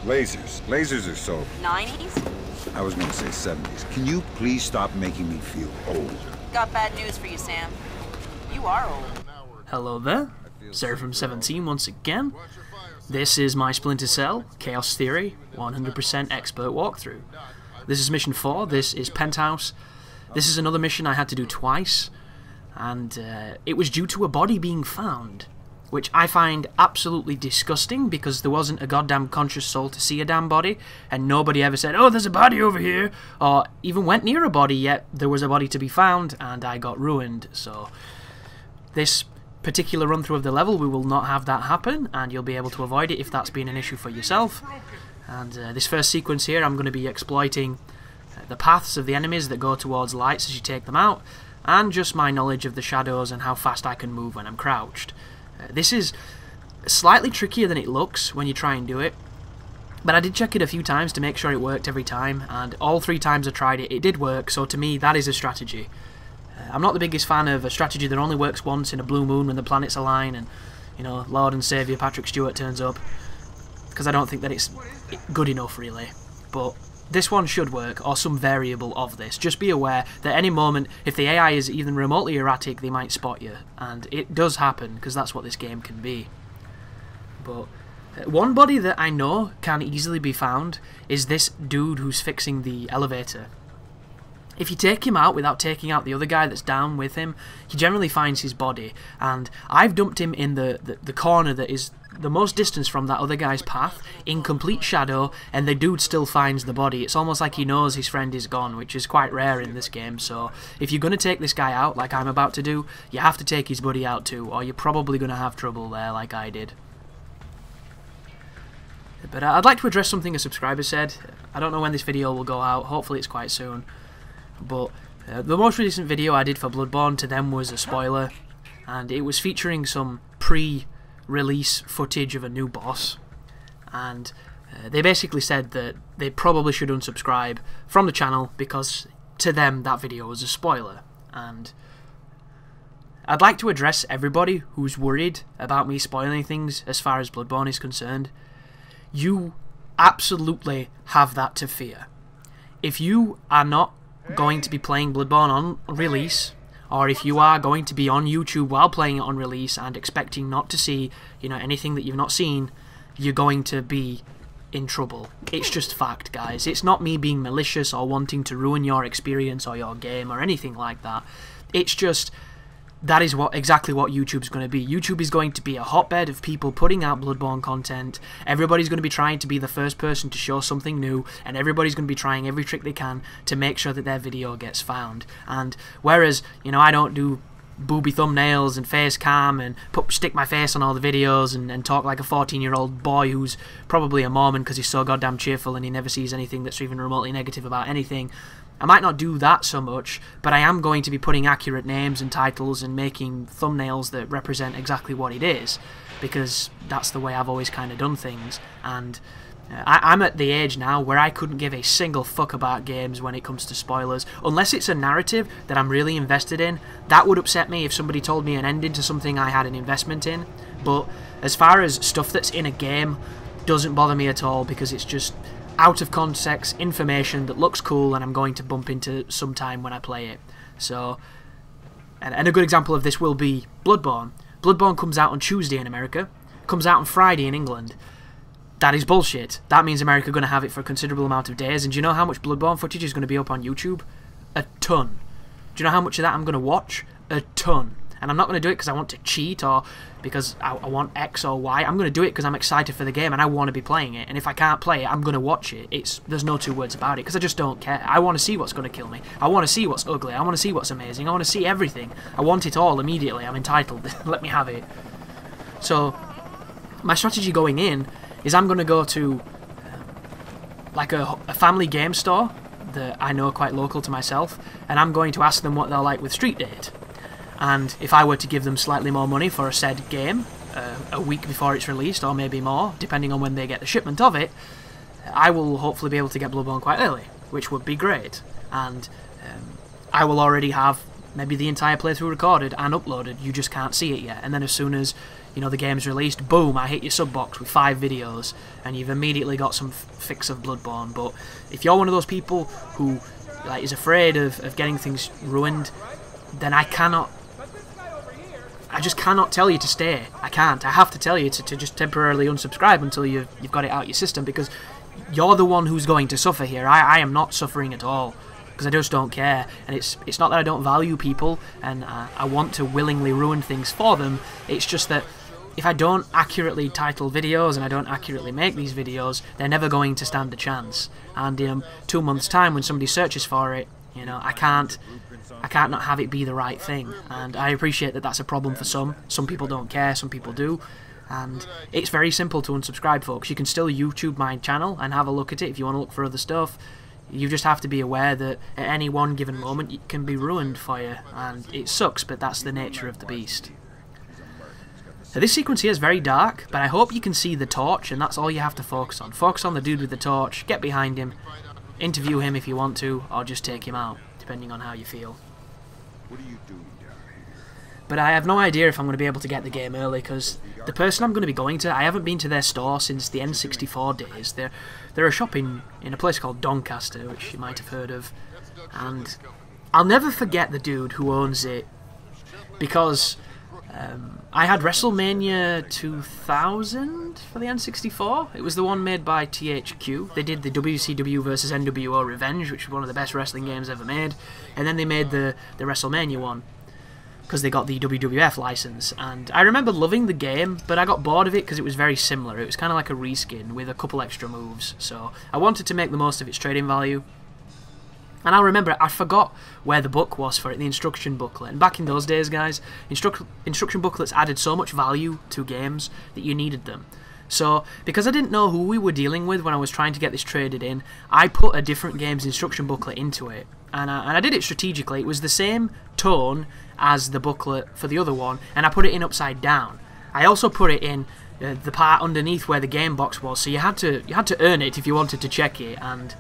Lasers. Lasers are so... 90s? I was gonna say 70s. Can you please stop making me feel old? Got bad news for you, Sam. You are old. Hello there, Seraphim17 once again. This is my Splinter Cell, Chaos Theory, 100% expert walkthrough. This is mission 4, this is Penthouse. This is another mission I had to do twice, and it was due to a body being found, which I find absolutely disgusting because there wasn't a goddamn conscious soul to see a damn body, and nobody ever said, oh, there's a body over here, or even went near a body, yet there was a body to be found, and I got ruined. So this particular run through of the level, we will not have that happen, and you'll be able to avoid it if that's been an issue for yourself. And this first sequence here, I'm going to be exploiting the paths of the enemies that go towards lights as you take them out, and just my knowledge of the shadows and how fast I can move when I'm crouched. This is slightly trickier than it looks when you try and do it, but I did check it a few times to make sure it worked every time, and all 3 times I tried it, it did work, so to me that is a strategy. I'm not the biggest fan of a strategy that only works once in a blue moon when the planets align and, you know, Lord and Saviour Patrick Stewart turns up, because I don't think that it's good enough really. But this one should work, or some variable of this. Just be aware that any moment, if the AI is even remotely erratic, they might spot you, and it does happen, because that's what this game can be. But one body that I know can easily be found is this dude who's fixing the elevator. If you take him out without taking out the other guy that's down with him, he generally finds his body, and I've dumped him in the corner that is the most distance from that other guy's path, in complete shadow, and the dude still finds the body. It's almost like he knows his friend is gone, which is quite rare in this game, so if you're going to take this guy out, like I'm about to do, you have to take his buddy out too, or you're probably going to have trouble there, like I did. But I'd like to address something a subscriber said. I don't know when this video will go out, hopefully it's quite soon. But the most recent video I did for Bloodborne to them was a spoiler, and it was featuring some pre-release footage of a new boss, and they basically said that they probably should unsubscribe from the channel because to them that video was a spoiler. And I'd like to address everybody who's worried about me spoiling things as far as Bloodborne is concerned. You absolutely have that to fear. If you are not going to be playing Bloodborne on release, or if you are going to be on YouTube while playing it on release and expecting not to see, you know, anything that you've not seen, you're going to be in trouble. It's just fact, guys. It's not me being malicious or wanting to ruin your experience or your game or anything like that. It's just that is exactly what YouTube's going to be. YouTube is going to be a hotbed of people putting out Bloodborne content. Everybody's going to be trying to be the first person to show something new, and everybody's going to be trying every trick they can to make sure that their video gets found. And whereas, you know, I don't do booby thumbnails and face cam and stick my face on all the videos and talk like a 14-year-old boy who's probably a Mormon because he's so goddamn cheerful and he never sees anything that's even remotely negative about anything. I might not do that so much, but I am going to be putting accurate names and titles and making thumbnails that represent exactly what it is, because that's the way I've always kind of done things. And I'm at the age now where I couldn't give a single fuck about games when it comes to spoilers. Unless it's a narrative that I'm really invested in, that would upset me if somebody told me an ending to something I had an investment in. But as far as stuff that's in a game, doesn't bother me at all, because it's just out of context information that looks cool and I'm going to bump into sometime when I play it. So, and a good example of this will be Bloodborne. Bloodborne comes out on Tuesday in America, comes out on Friday in England. That is bullshit. That means America are going to have it for a considerable amount of days, and do you know how much Bloodborne footage is going to be up on YouTube? A ton. Do you know how much of that I'm going to watch? A ton. And I'm not going to do it because I want to cheat or because I want X or Y. I'm going to do it because I'm excited for the game and I want to be playing it. And if I can't play it, I'm going to watch it. There's no two words about it, because I just don't care. I want to see what's going to kill me. I want to see what's ugly. I want to see what's amazing. I want to see everything. I want it all immediately. I'm entitled. Let me have it. So my strategy going in is I'm going to go to like a family game store that I know quite local to myself, and I'm going to ask them what they're like with Street Date. And if I were to give them slightly more money for a said game, a week before it's released, or maybe more, depending on when they get the shipment of it, I will hopefully be able to get Bloodborne quite early, which would be great. And I will already have maybe the entire playthrough recorded and uploaded, you just can't see it yet. And then as soon as you know, the game's released, boom, I hit your sub box with 5 videos, and you've immediately got some fix of Bloodborne. But if you're one of those people who like is afraid of getting things ruined, then I just cannot tell you to stay. I can't. I have to tell you to just temporarily unsubscribe until you've got it out your system, because you're the one who's going to suffer here. I am not suffering at all, because I just don't care. And it's not that I don't value people and I want to willingly ruin things for them. It's just that if I don't accurately title videos and I don't accurately make these videos, they're never going to stand a chance. And in 2 months' time, when somebody searches for it, you know, I can't not have it be the right thing. And I appreciate that that's a problem for some. Some people don't care, some people do. And it's very simple to unsubscribe, folks. You can still YouTube my channel and have a look at it if you want to look for other stuff. You just have to be aware that at any one given moment it can be ruined for you, and it sucks, but that's the nature of the beast. Now, this sequence here is very dark, but I hope you can see the torch, and that's all you have to focus on. Focus on the dude with the torch, get behind him, interview him if you want to, or just take him out, depending on how you feel. What are you doing down here? But I have no idea if I'm going to be able to get the game early, because the person I'm going to be going to, I haven't been to their store since the N64 days. They're a shop in a place called Doncaster, which you might have heard of. And I'll never forget the dude who owns it, because I had WrestleMania 2000 for the N64. It was the one made by THQ. They did the WCW vs NWO Revenge, which was one of the best wrestling games ever made. And then they made the WrestleMania one, because they got the WWF license. And I remember loving the game, but I got bored of it because it was very similar. It was kind of like a reskin with a couple extra moves. So I wanted to make the most of its trading value. And I remember, I forgot where the book was for it, the instruction booklet. And back in those days, guys, instruction booklets added so much value to games that you needed them. So, because I didn't know who we were dealing with when I was trying to get this traded in, I put a different game's instruction booklet into it. And I did it strategically. It was the same tone as the booklet for the other one, and I put it in upside down. I also put it in the part underneath where the game box was, so you had to earn it if you wanted to check it, and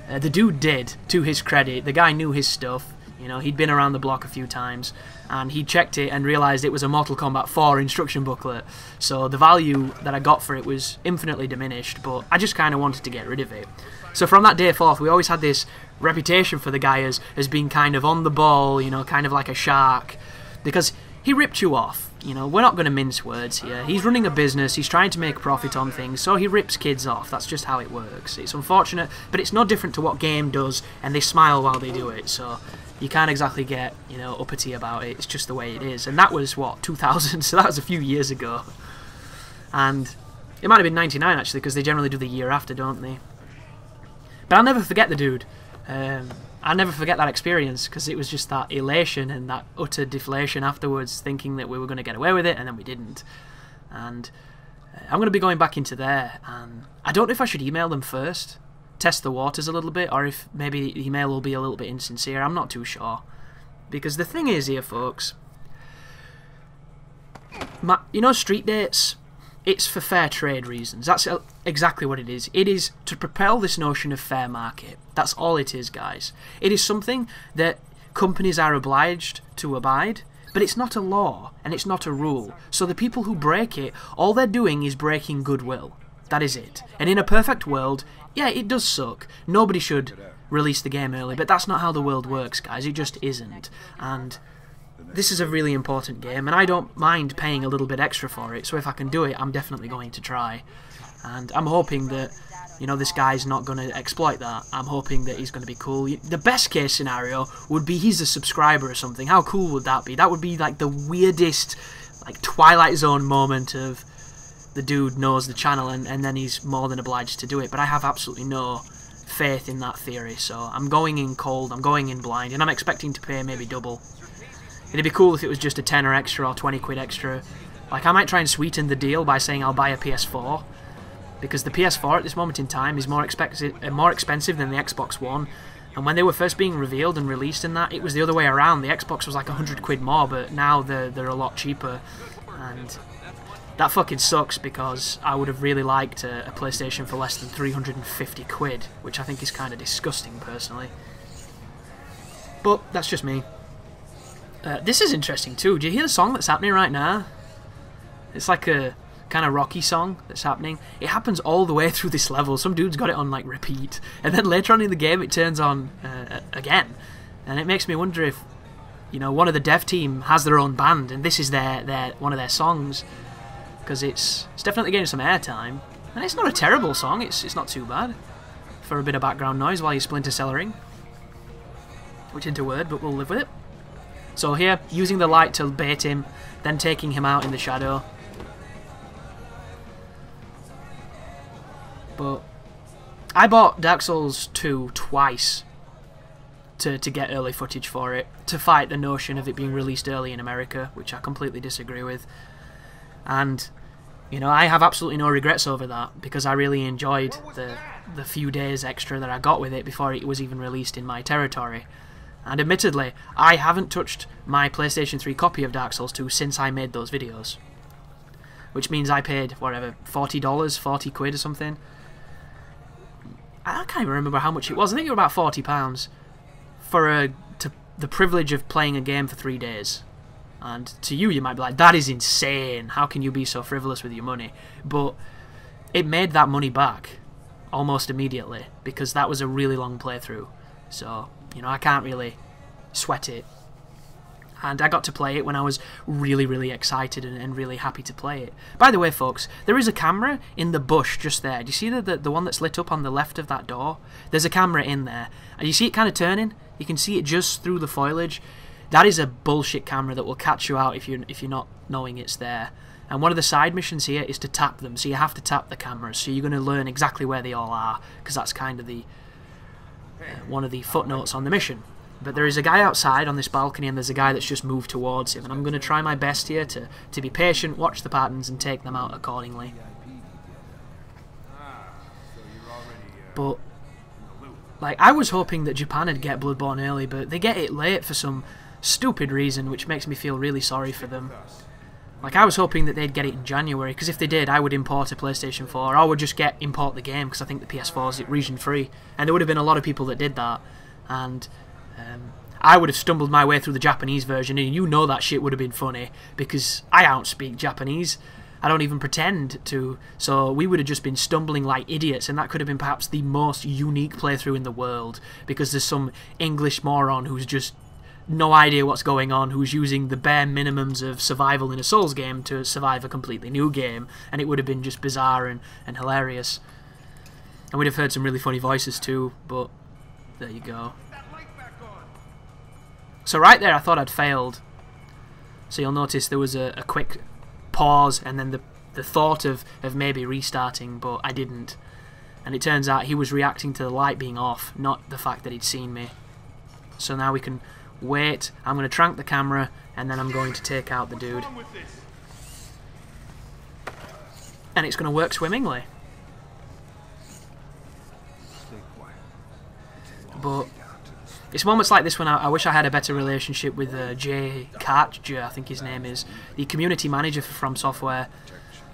the dude did, to his credit. The guy knew his stuff. You know, he'd been around the block a few times, and he checked it and realised it was a Mortal Kombat 4 instruction booklet. So the value that I got for it was infinitely diminished, but I just kind of wanted to get rid of it. So from that day forth, we always had this reputation for the guy as being kind of on the ball, you know, kind of like a shark, because he ripped you off. You know, we're not going to mince words here. He's running a business, he's trying to make profit on things, so he rips kids off. That's just how it works. It's unfortunate, but it's no different to what game does, and they smile while they do it, so you can't exactly get, you know, uppity about it. It's just the way it is. And that was, what, 2000? So that was a few years ago. And it might have been 99, actually, because they generally do the year after, don't they? But I'll never forget the dude. I'll never forget that experience, because it was just that elation and that utter deflation afterwards, thinking that we were going to get away with it, and then we didn't. And I'm going to be going back into there, and I don't know if I should email them first, test the waters a little bit, or if maybe the email will be a little bit insincere. I'm not too sure. Because the thing is here, folks, you know, street dates, it's for fair trade reasons. That's exactly what it is. It is to propel this notion of fair market. That's all it is, guys. It is something that companies are obliged to abide, but it's not a law, and it's not a rule. So the people who break it, all they're doing is breaking goodwill. That is it. And in a perfect world, yeah, it does suck. Nobody should release the game early, but that's not how the world works, guys. It just isn't. And this is a really important game, and I don't mind paying a little bit extra for it, so if I can do it, I'm definitely going to try. And I'm hoping that, you know, this guy's not going to exploit that. I'm hoping that he's going to be cool. The best case scenario would be he's a subscriber or something. How cool would that be? That would be like the weirdest, like, Twilight Zone moment of the dude knows the channel and then he's more than obliged to do it. But I have absolutely no faith in that theory, so I'm going in cold, I'm going in blind, and I'm expecting to pay maybe double. It'd be cool if it was just a tenner extra or 20 quid extra. Like, I might try and sweeten the deal by saying I'll buy a PS4, because the PS4 at this moment in time is more expensive than the Xbox One. And when they were first being revealed and released in that, it was the other way around. The Xbox was like 100 quid more, but now they're a lot cheaper. And that fucking sucks, because I would have really liked a PlayStation for less than 350 quid, which I think is kind of disgusting, personally. But that's just me. This is interesting too. Do you hear the song that's happening right now? It's like a kind of rocky song that's happening. It happens all the way through this level. Some dude's got it on like repeat, and then later on in the game it turns on again, and it makes me wonder if, you know, one of the dev team has their own band and this is their one of their songs, because it's definitely getting some airtime, and it's not a terrible song. It's not too bad for a bit of background noise while you're Splinter Cellaring, which isn't a word, but we'll live with it. So here, using the light to bait him, then taking him out in the shadow. But I bought Dark Souls 2 twice to get early footage for it, to fight the notion of it being released early in America, which I completely disagree with. And, you know, I have absolutely no regrets over that, because I really enjoyed the few days extra that I got with it before it was even released in my territory. And admittedly, I haven't touched my PlayStation 3 copy of Dark Souls 2 since I made those videos. Which means I paid, whatever, $40, 40 quid or something. I can't even remember how much it was. I think it was about £40 for the privilege of playing a game for 3 days. And to you, you might be like, that is insane. How can you be so frivolous with your money? But it made that money back almost immediately, because that was a really long playthrough. So, you know, I can't really sweat it. And I got to play it when I was really, really excited and really happy to play it. By the way, folks, there is a camera in the bush just there. Do you see the one that's lit up on the left of that door? There's a camera in there. And you see it kind of turning? You can see it just through the foliage. That is a bullshit camera that will catch you out if you're not knowing it's there. And one of the side missions here is to tap them. So you have to tap the cameras. So you're going to learn exactly where they all are, because that's kind of the one of the footnotes on the mission. But there is a guy outside on this balcony, and there's a guy that's just moved towards him, and I'm going to try my best here to be patient, watch the patterns, and take them out accordingly. But, like, I was hoping that Japan would get Bloodborne early, but they get it late for some stupid reason, which makes me feel really sorry for them. Like, I was hoping that they'd get it in January, because if they did, I would import a PlayStation 4, or I would just import the game, because I think the PS4 is region free, and there would have been a lot of people that did that, and I would have stumbled my way through the Japanese version, and you know that shit would have been funny, because I don't speak Japanese. I don't even pretend to, so we would have just been stumbling like idiots, and that could have been perhaps the most unique playthrough in the world, because there's some English moron who's just no idea what's going on, who's using the bare minimums of survival in a Souls game to survive a completely new game, and it would have been just bizarre and hilarious. And we'd have heard some really funny voices too, but there you go. So right there I thought I'd failed. So you'll notice there was a quick pause and then the thought of maybe restarting, but I didn't. And it turns out he was reacting to the light being off, not the fact that he'd seen me. So now we can wait. I'm going to trank the camera, and then I'm going to take out the dude. And it's going to work swimmingly. But it's moments like this when I wish I had a better relationship with Jay Kartja, I think his name is, the community manager for From Software.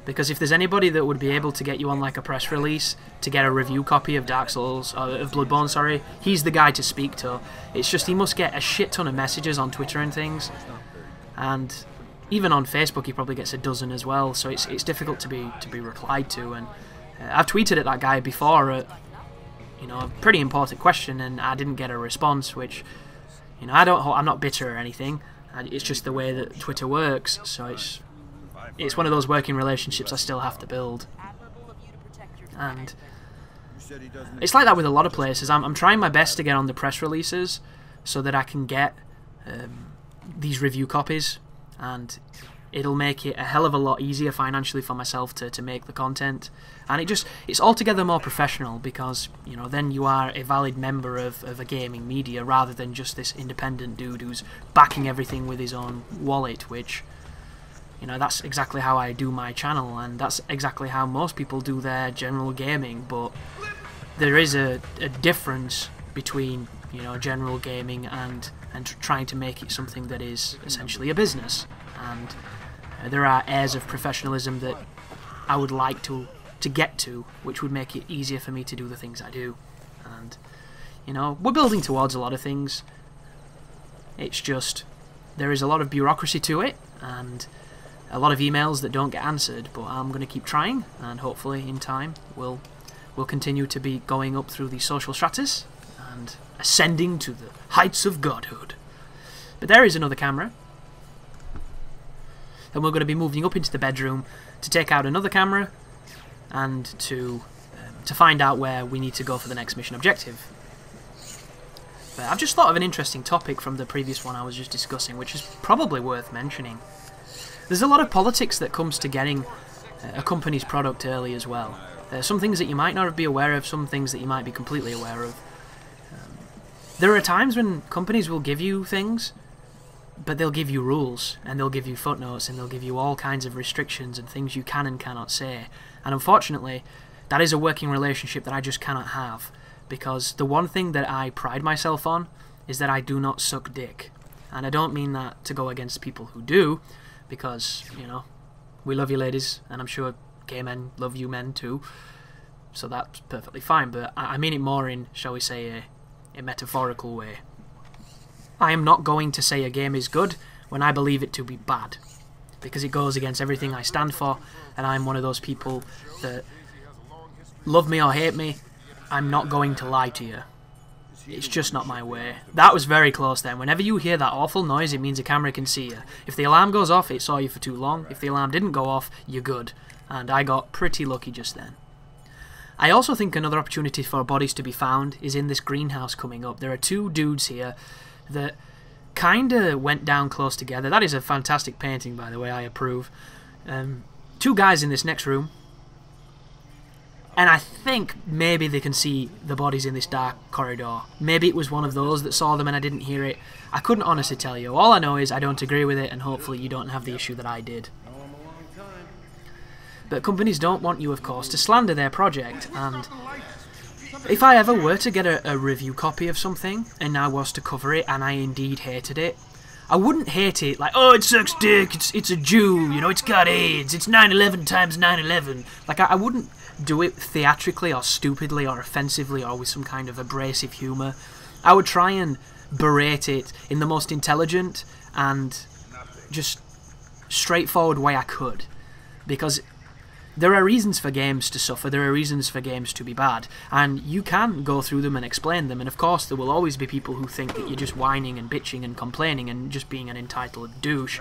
Because if there's anybody that would be able to get you on like a press release to get a review copy of Dark Souls, of Bloodborne, sorry, he's the guy to speak to. It's just he must get a shit ton of messages on Twitter and things, and even on Facebook he probably gets a dozen as well. So it's difficult to be replied to. And I've tweeted at that guy before, you know, a pretty important question, and I didn't get a response. Which, you know, I'm not bitter or anything. It's just the way that Twitter works. So it's one of those working relationships I still have to build. And it's like that with a lot of places. I'm trying my best to get on the press releases so that I can get these review copies, and it'll make it a hell of a lot easier financially for myself to make the content. And it's altogether more professional, because, you know, then you are a valid member of a gaming media rather than just this independent dude who's backing everything with his own wallet, which, you know, that's exactly how I do my channel, and that's exactly how most people do their general gaming. But there is a difference between, you know, general gaming and trying to make it something that is essentially a business. And there are airs of professionalism that I would like to get to, which would make it easier for me to do the things I do. And, you know, we're building towards a lot of things. It's just there is a lot of bureaucracy to it, and a lot of emails that don't get answered, but I'm going to keep trying, and hopefully in time we'll continue to be going up through the social stratus and ascending to the heights of godhood. But there is another camera, and we're going to be moving up into the bedroom to take out another camera and to find out where we need to go for the next mission objective. But I've just thought of an interesting topic from the previous one I was just discussing, which is probably worth mentioning. There's a lot of politics that comes to getting a company's product early as well. Some things that you might not be aware of, some things that you might be completely aware of. There are times when companies will give you things, but they'll give you rules, and they'll give you footnotes, and they'll give you all kinds of restrictions and things you can and cannot say. And unfortunately, that is a working relationship that I just cannot have, because the one thing that I pride myself on is that I do not suck dick. And I don't mean that to go against people who do, because, you know, we love you ladies, and I'm sure gay men love you men too, so that's perfectly fine, but I mean it more in, shall we say, a metaphorical way. I am not going to say a game is good when I believe it to be bad, because it goes against everything I stand for, and I'm one of those people that, love me or hate me, I'm not going to lie to you. It's just not my way. That was very close then. Whenever you hear that awful noise, it means a camera can see you. If the alarm goes off, it saw you for too long. If the alarm didn't go off, you're good. And I got pretty lucky just then. I also think another opportunity for bodies to be found is in this greenhouse coming up. There are two dudes here that kinda went down close together. That is a fantastic painting, by the way, I approve. Two guys in this next room. And I think maybe they can see the bodies in this dark corridor. Maybe it was one of those that saw them and I didn't hear it. I couldn't honestly tell you. All I know is I don't agree with it, and hopefully you don't have the issue that I did. But companies don't want you, of course, to slander their project, and if I ever were to get a review copy of something, and I was to cover it, and I indeed hated it, I wouldn't hate it like, oh, it sucks dick, it's a Jew, you know, it's got AIDS, it's 9/11 times 9/11. Like, I wouldn't do it theatrically or stupidly or offensively or with some kind of abrasive humour. I would try and berate it in the most intelligent and just straightforward way I could, because there are reasons for games to suffer, there are reasons for games to be bad, and you can go through them and explain them, and of course there will always be people who think that you're just whining and bitching and complaining and just being an entitled douche.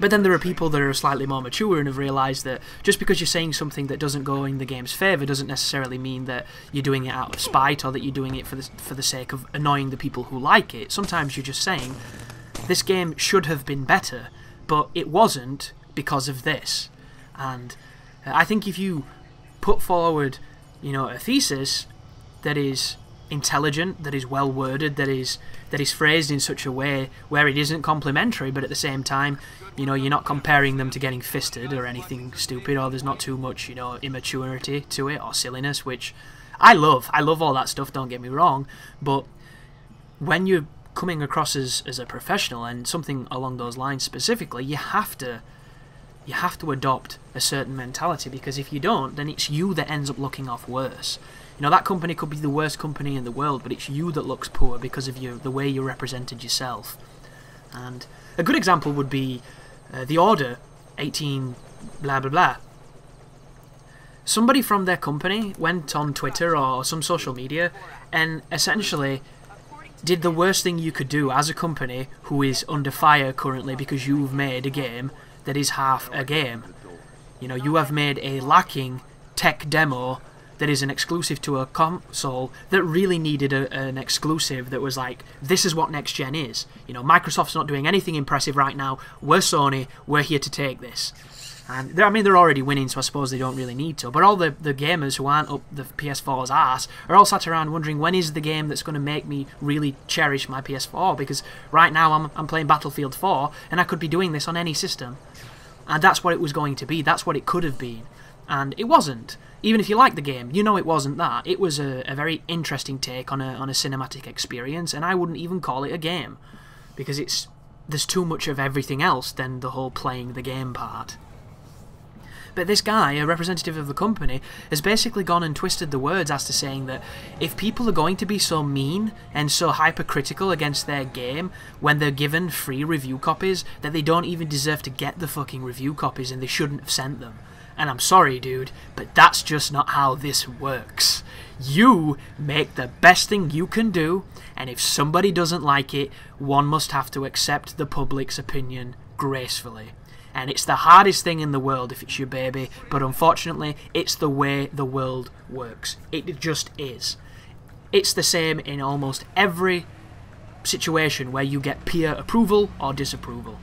But then there are people that are slightly more mature and have realised that just because you're saying something that doesn't go in the game's favour doesn't necessarily mean that you're doing it out of spite or that you're doing it for the sake of annoying the people who like it. Sometimes you're just saying, this game should have been better, but it wasn't because of this. And I think if you put forward, you know, a thesis that is intelligent, that is well worded, that is phrased in such a way where it isn't complimentary, but at the same time, you know, you're not comparing them to getting fisted or anything stupid, or there's not too much, you know, immaturity to it or silliness, which I love. I love all that stuff, don't get me wrong, but when you're coming across as a professional and something along those lines specifically, you have to adopt a certain mentality, because if you don't, then it's you that ends up looking off worse. You know, that company could be the worst company in the world, but it's you that looks poor because of the way you represented yourself. And a good example would be the Order 18 blah blah blah. Somebody from their company went on Twitter or some social media and essentially did the worst thing you could do as a company who is under fire currently because you've made a game that is half a game. You know, you have made a lacking tech demo that is an exclusive to a console that really needed an exclusive that was like, this is what next gen is. You know, Microsoft's not doing anything impressive right now. We're Sony. We're here to take this. And I mean, they're already winning, so I suppose they don't really need to. But all the gamers who aren't up the PS4's ass are all sat around wondering, when is the game that's going to make me really cherish my PS4? Because right now I'm playing Battlefield 4, and I could be doing this on any system. And that's what it was going to be. That's what it could have been. And it wasn't. Even if you like the game, you know it wasn't that. It was a very interesting take on a cinematic experience, and I wouldn't even call it a game, because there's too much of everything else than the whole playing the game part. But this guy, a representative of the company, has basically gone and twisted the words as to saying that if people are going to be so mean and so hypercritical against their game when they're given free review copies, that they don't even deserve to get the fucking review copies and they shouldn't have sent them. And I'm sorry, dude, but that's just not how this works. You make the best thing you can do, and if somebody doesn't like it, one must have to accept the public's opinion gracefully. And it's the hardest thing in the world if it's your baby, but unfortunately, it's the way the world works. It just is. It's the same in almost every situation where you get peer approval or disapproval.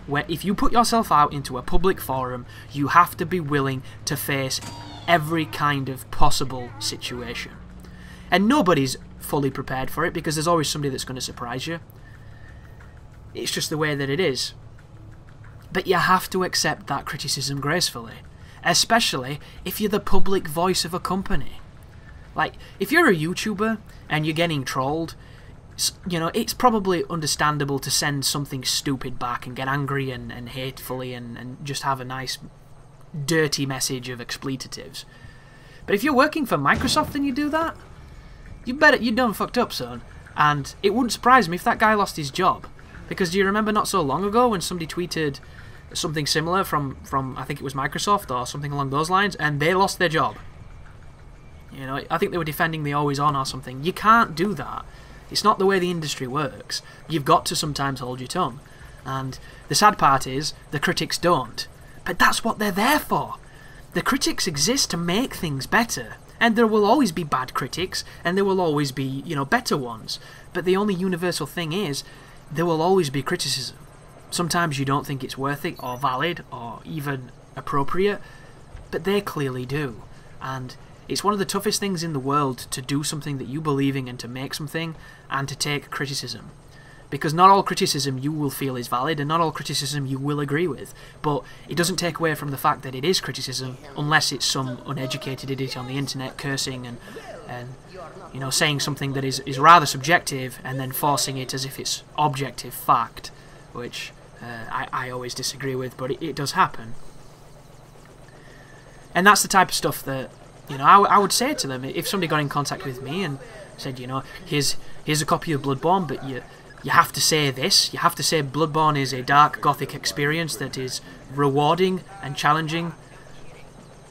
Where if you put yourself out into a public forum, you have to be willing to face every kind of possible situation. And nobody's fully prepared for it because there's always somebody that's going to surprise you. It's just the way that it is. But you have to accept that criticism gracefully, especially if you're the public voice of a company. Like, if you're a YouTuber and you're getting trolled, you know, it's probably understandable to send something stupid back and get angry and hatefully and just have a nice dirty message of expletives. But if you're working for Microsoft and you do that, you done fucked up, son. And it wouldn't surprise me if that guy lost his job. Because do you remember not so long ago when somebody tweeted something similar from I think it was Microsoft or something along those lines, and they lost their job? You know, I think they were defending the always on or something. You can't do that. It's not the way the industry works. You've got to sometimes hold your tongue. And the sad part is, the critics don't. But that's what they're there for. The critics exist to make things better. And there will always be bad critics, and there will always be, you know, better ones. But the only universal thing is, there will always be criticism. Sometimes you don't think it's worth it, or valid, or even appropriate, but they clearly do. And it's one of the toughest things in the world to do something that you believe in and to make something, and to take criticism. Because not all criticism you will feel is valid, and not all criticism you will agree with. But it doesn't take away from the fact that it is criticism, unless it's some uneducated idiot on the internet cursing and you know, saying something that is rather subjective and then forcing it as if it's objective fact, which I always disagree with, but it does happen. And that's the type of stuff that, you know, I would say to them if somebody got in contact with me and said, you know, here's a copy of Bloodborne, but you have to say this. You have to say Bloodborne is a dark gothic experience that is rewarding and challenging.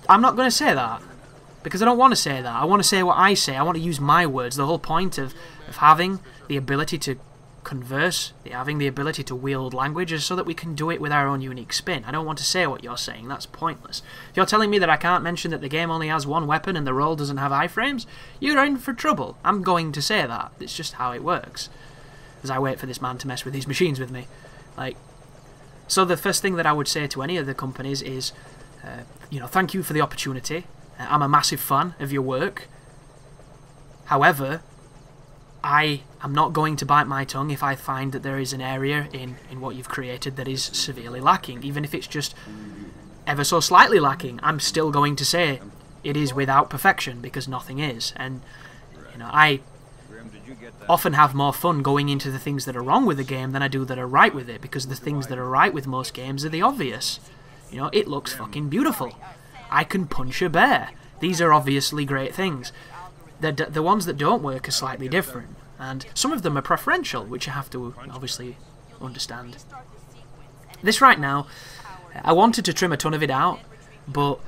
I'm not going to say that. Because I don't want to say that. I want to say what I say. I want to use my words. The whole point of having the ability to converse, having the ability to wield language, is so that we can do it with our own unique spin. I don't want to say what you're saying. That's pointless. If you're telling me that I can't mention that the game only has one weapon and the role doesn't have iframes, you're in for trouble. I'm going to say that. It's just how it works. As I wait for this man to mess with these machines with me. Like, so the first thing that I would say to any of the companies is, you know, thank you for the opportunity. I'm a massive fan of your work. However, I am not going to bite my tongue if I find that there is an area in what you've created that is severely lacking. Even if it's just ever so slightly lacking, I'm still going to say it is without perfection, because nothing is. And, you know, I often have more fun going into the things that are wrong with the game than I do that are right with it, because the things that are right with most games are the obvious. You know, it looks fucking beautiful. I can punch a bear. These are obviously great things. The ones that don't work are slightly different, and some of them are preferential, which you have to obviously understand. This right now, I wanted to trim a ton of it out, but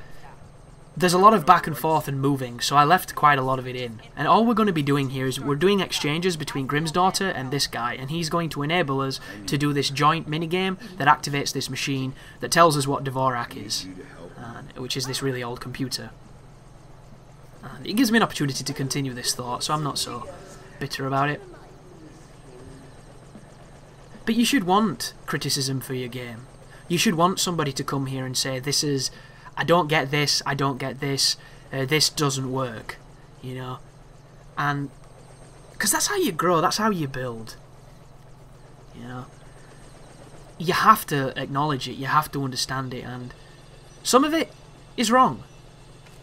there's a lot of back and forth and moving, so I left quite a lot of it in. And all we're going to be doing here is we're doing exchanges between Grimm's daughter and this guy, and he's going to enable us to do this joint minigame that activates this machine that tells us what Dvorak is, which is this really old computer. And it gives me an opportunity to continue this thought, so I'm not so bitter about it. But you should want criticism for your game. You should want somebody to come here and say, this is, I don't get this, I don't get this, this doesn't work, you know. And, because that's how you grow, that's how you build, you know. You have to acknowledge it, you have to understand it, and some of it is wrong.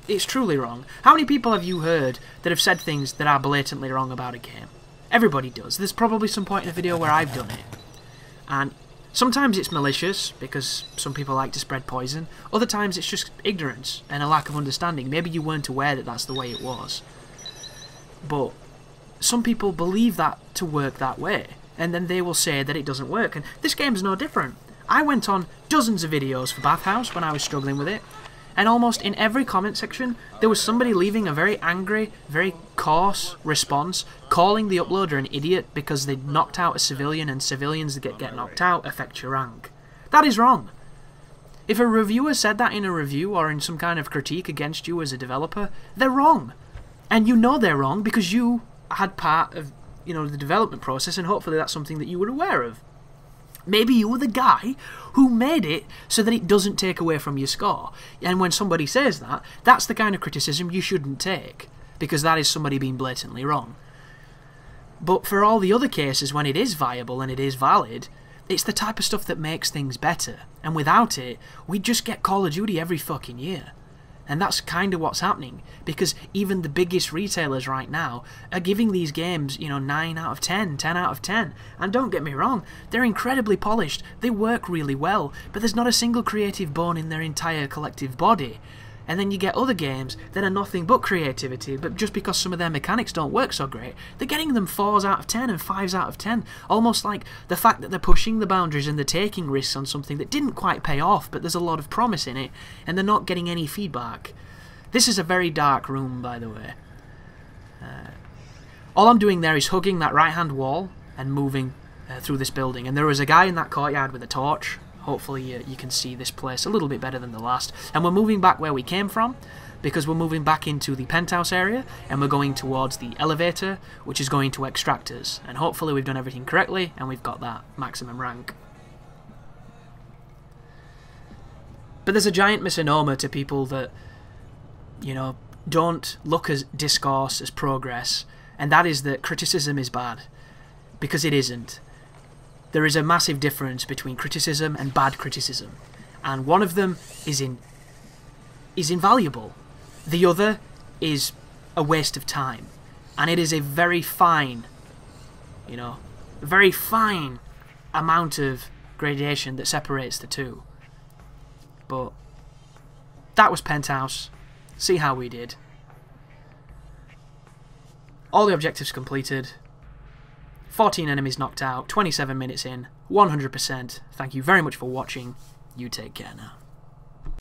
It's truly wrong. How many people have you heard that have said things that are blatantly wrong about a game? Everybody does. There's probably some point in a video where I've done it. And Sometimes it's malicious, because some people like to spread poison. Other times it's just ignorance and a lack of understanding. Maybe you weren't aware that that's the way it was. But some people believe that to work that way, and then they will say that it doesn't work. And this game's no different. I went on dozens of videos for Penthouse when I was struggling with it, and almost in every comment section there was somebody leaving a very angry, very coarse response, calling the uploader an idiot because they'd knocked out a civilian, and civilians that get knocked out affect your rank. That is wrong. If a reviewer said that in a review or in some kind of critique against you as a developer, they're wrong. And you know they're wrong because you had part of, you know, the development process, and hopefully that's something that you were aware of. Maybe you were the guy who made it so that it doesn't take away from your score. And when somebody says that, that's the kind of criticism you shouldn't take, because that is somebody being blatantly wrong. But for all the other cases when it is viable and it is valid, it's the type of stuff that makes things better. And without it, we'd just get Call of Duty every fucking year. And that's kind of what's happening, because even the biggest retailers right now are giving these games, you know, 9 out of 10, 10 out of 10. And don't get me wrong, they're incredibly polished, they work really well, but there's not a single creative bone in their entire collective body. And then you get other games that are nothing but creativity, but just because some of their mechanics don't work so great, they're getting them 4s out of 10 and 5s out of 10. Almost like the fact that they're pushing the boundaries and they're taking risks on something that didn't quite pay off, but there's a lot of promise in it, and they're not getting any feedback. This is a very dark room, by the way. All I'm doing there is hugging that right-hand wall and moving through this building. And there was a guy in that courtyard with a torch. Hopefully you can see this place a little bit better than the last. And we're moving back where we came from, because we're moving back into the penthouse area, and we're going towards the elevator, which is going to extract us. And hopefully we've done everything correctly, and we've got that maximum rank. But there's a giant misnomer to people that, you know, don't look at discourse as progress, and that is that criticism is bad, because it isn't. There is a massive difference between criticism and bad criticism, and one of them is invaluable. The other is a waste of time, and it is a very fine, you know, very fine amount of gradation that separates the two. But that was Penthouse. See how we did. All the objectives completed. 14 enemies knocked out, 27 minutes in, 100%. Thank you very much for watching. You take care now.